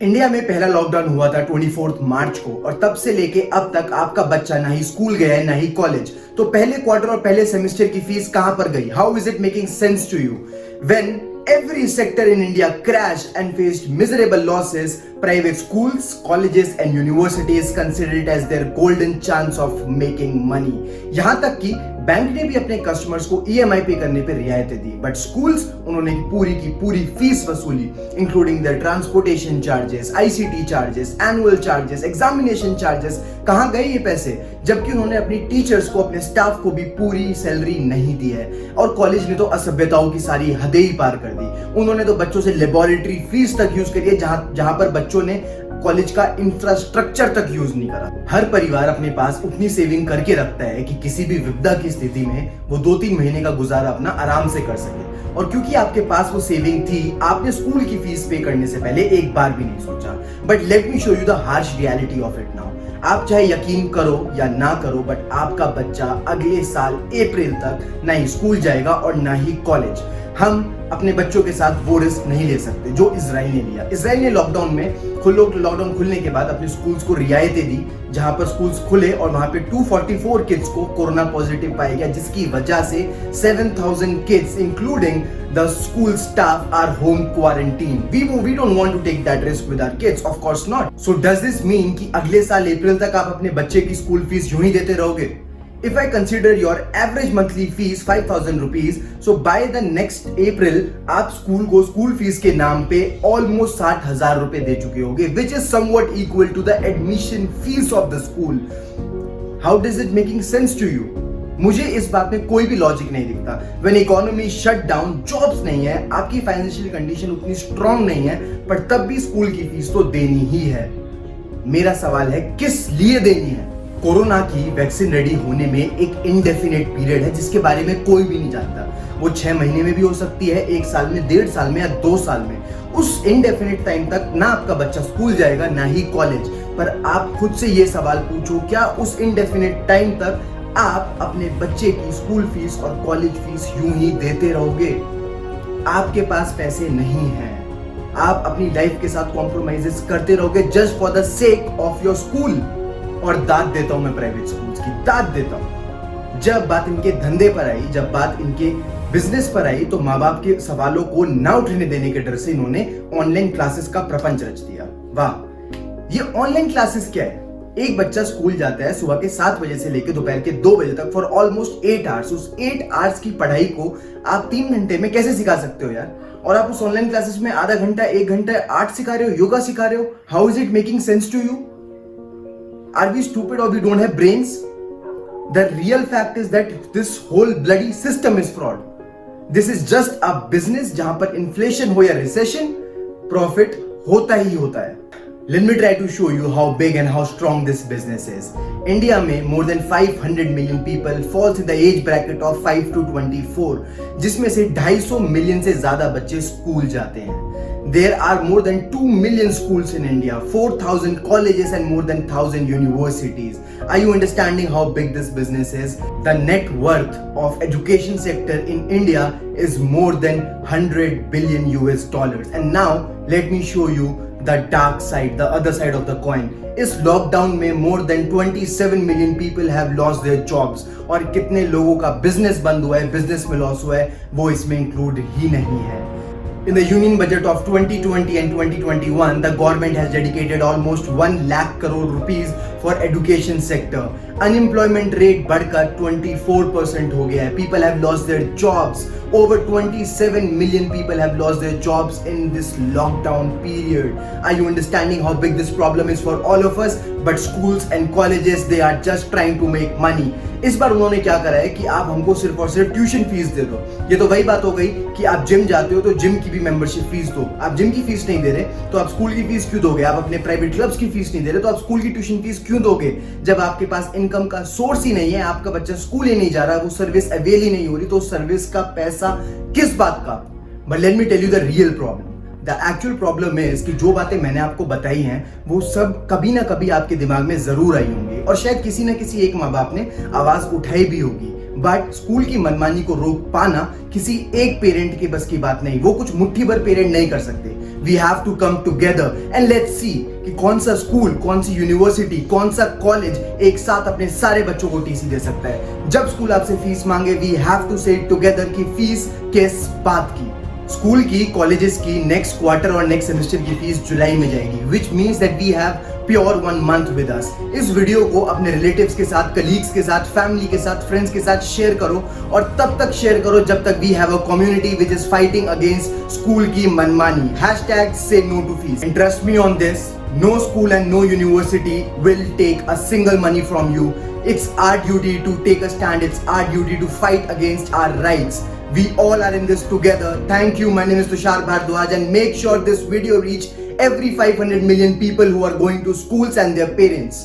India में पहला lockdown हुआ था 24 मार्च को और तब से लेके अब तक आपका बच्चा ना ही स्कूल गया है ना ही कॉलेज। तो पहले क्वार्टर और पहले सेमेस्टर की फीस कहां पर गई? How is it making sense to you when every sector in India crashed and faced miserable losses? Private schools, colleges and universities considered it as their golden chance of making money. यहां तक कि bank ने भी अपने customers को EMI पे करने पे रियायतें दी, बट स्कूल्स उन्होंने पूरी की पूरी फीस वसूली, including the transportation charges, ICT charges, annual charges, examination charges. कहां गए ये पैसे? जबकि उन्होंने अपनी टीचर्स को, अपने स्टाफ को भी पूरी सैलरी नहीं दी है। और कॉलेज ने तो असभ्यताओं की सारी हदें ही पार कर दी। उन्होंने तो बच्चों से लेबोरेटरी फीस तक यूज करी है, जहां पर बच्चों ने कॉलेज का इंफ्रास्ट्रक्चर तक यूज नहीं करा। हर परिवार अपने पास उतनी सेविंग करके रखता है कि किसी भी विपदा की स्थिति में वो 2-3 महीने का गुजारा अपना आराम से कर सके। और क्योंकि आपके पास वो सेविंग थी, आपने स्कूल की फीस पे करने से पहले एक बार भी नहीं सोचा। But let me show you the harsh reality of it now. आप चाहे यकीन करो या ना करो, बट आपका बच्चा अगले साल अप्रैल तक ना ही स्कूल जाएगा और ना ही कॉलेज। हम अपने बच्चों के साथ वो रिस्क नहीं ले सकते जो इजराइल ने लिया। इजराइल ने लॉकडाउन खुलने के बाद अपने स्कूल्स को रियायतें दी, जहां पर स्कूल्स खुले और वहां पे 244 किड्स को कोरोना पॉजिटिव पाया गया, जिसकी वजह से 7000 kids including the school staff are home quarantine. We don't want to take that risk with our kids, of course not. So does this mean कि अगले साल अप्रैल तक आप अपने बच्चे की स्कूल फीस यूं ही देते रहोगे? If I consider your average monthly fees 5,000 rupees, so by the next April आप स्कूल को स्कूल फीस के नाम पे almost 60,000 रुपए दे चुके होगे, which is somewhat equal to the admission fees of the school. How does it making sense to you? मुझे इस बात में कोई भी लॉजिक नहीं दिखता। When economy shut down, jobs नहीं है, आपकी फाइनेंशियल कंडीशन उतनी स्ट्रांग नहीं है, पर तब भी स्कूल की फीस तो देनी ही है। मेरा सवाल है, किस लिए देनी है? कोरोना की वैक्सीन रेडी होने में एक इनडेफिनेट पीरियड है जिसके बारे में कोई भी नहीं जानता। वो 6 महीने में भी हो सकती है, 1 साल में, 1.5 साल में या 2 साल में। उस इनडेफिनेट टाइम तक ना आपका बच्चा स्कूल जाएगा ना ही कॉलेज। पर आप खुद से ये सवाल पूछो, क्या उस इनडेफिनेट टाइम तक आप अपने बच्चे की स्कूल फीस और कॉलेज फीस यूं ही देते रहोगे? आपके पास पैसे नहीं हैं, आप अपनी लाइफ के साथ कॉम्प्रोमाइजेस करते रहोगे just for the sake of your school. और दाद देता हूं मैं प्राइवेट स्कूल्स की, दाद देता हूं। जब बात इनके धंधे पर आई, जब बात इनके बिजनेस पर आई, तो माँ बाप के सवालों को ना उठने देने के डर से इन्होंने ऑनलाइन क्लासेस का प्रपंच रच दिया। वाह, ये ऑनलाइन क्लासेस क्या है? एक बच्चा स्कूल जाता है सुबह के 7 बजे से लेकर दोपहर के 2 बजे तक फॉर ऑलमोस्ट 8 आवर्स। उस 8 आवर्स की पढ़ाई को आप 3 घंटे में कैसे सिखा सकते हो यार? और आप उस ऑनलाइन क्लासेस में आधा घंटा, 1 घंटा आर्ट सिखा रहे हो, योगा सिखा रहे हो। How is it making sense to you? Are we stupid or we don't have brains? The real fact is that this whole bloody system is fraud. This is just a business जहां पर inflation हो या recession, profit होता ही होता है। Let me try to show you how big and how strong this business is. India में more than 500 million people falls in the age bracket of 5 to 24, जिसमें से 250 मिलियन से ज्यादा बच्चे स्कूल जाते हैं। There are more than 2 million schools in India, 4,000 colleges and more than 1,000 universities. Are you understanding how big this business is? The net worth of education sector in India is more than 100 billion US dollars. And now let me show you the dark side, the other side of the coin. इस lockdown में more than 27 million people have lost their jobs. और कितने लोगों का business बंद हुआ है, business में लॉस हुआ है, वो इसमें इंक्लूड ही नहीं है। In the union budget of 2020 and 2021, the government has dedicated almost 1 lakh crore rupees for education sector. Unemployment rate बढ़कर 24% हो गया है. People have lost their jobs. Over 27 million people have lost their jobs in this lockdown period. Are you understanding how big this problem is for all of us? But schools and colleges, they are just trying to make money. इस बार उन्होंने क्या करा है कि आप हमको सिर्फ और सिर्फ ट्यूशन फीस दे दो। ये तो वही बात हो गई कि आप जिम जाते हो तो जिम की भी मेंबरशिप फीस दो। आप जिम की फीस नहीं दे रहे तो आप स्कूल की फीस क्यों दोगे? आप अपने प्राइवेट क्लब्स की फीस नहीं दे रहे तो आप स्कूल की ट्यूशन फीस क्यों दोगे? जब आपके पास इनकम का सोर्स ही नहीं है, आपका बच्चा स्कूल ही नहीं जा रहा, वो सर्विस अवेल ही नहीं हो रही, तो सर्विस का पैसा किस बात का? But let me tell you the real problem. The actual problem is कि जो बातें मैंने आपको बताई हैं वो सब कभी ना कभी आपके दिमाग में जरूर आई होंगी और शायद किसी ना किसी एक माँ बाप ने आवाज उठाई भी होगी। बट स्कूल की मनमानी को रोक पाना किसी एक पेरेंट के बस की बात नहीं, वो कुछ मुट्ठी भर पेरेंट नहीं कर सकते। We have to come together and let's see कि कौन सा स्कूल, कौन सी यूनिवर्सिटी, कौन सा कॉलेज एक साथ अपने सारे बच्चों को टीसी दे सकता है। जब स्कूल आपसे फीस मांगे, we have to say together की फीस किस बात की। स्कूल की, कॉलेजेस की नेक्स्ट क्वार्टर और नेक्स्ट सेमेस्टर की फीस जुलाई में जाएगी, which means that we have pure 1 month with us. इस वीडियो को अपने रिलेटिव्स के साथ, कलीग्स के साथ, फैमिली के साथ, फ्रेंड्स के साथ शेयर करो और तब तक शेयर करो जब तक we have a community which is fighting against school की मनमानी। #say no to fees and trust me on this, no school and no university will take a single money from you. It's our duty to take a stand. It's our duty to fight against our rights. We all are in this together. Thank you. My name is Tushar Bhardwaj and make sure this video reach every 500 million people who are going to schools and their parents.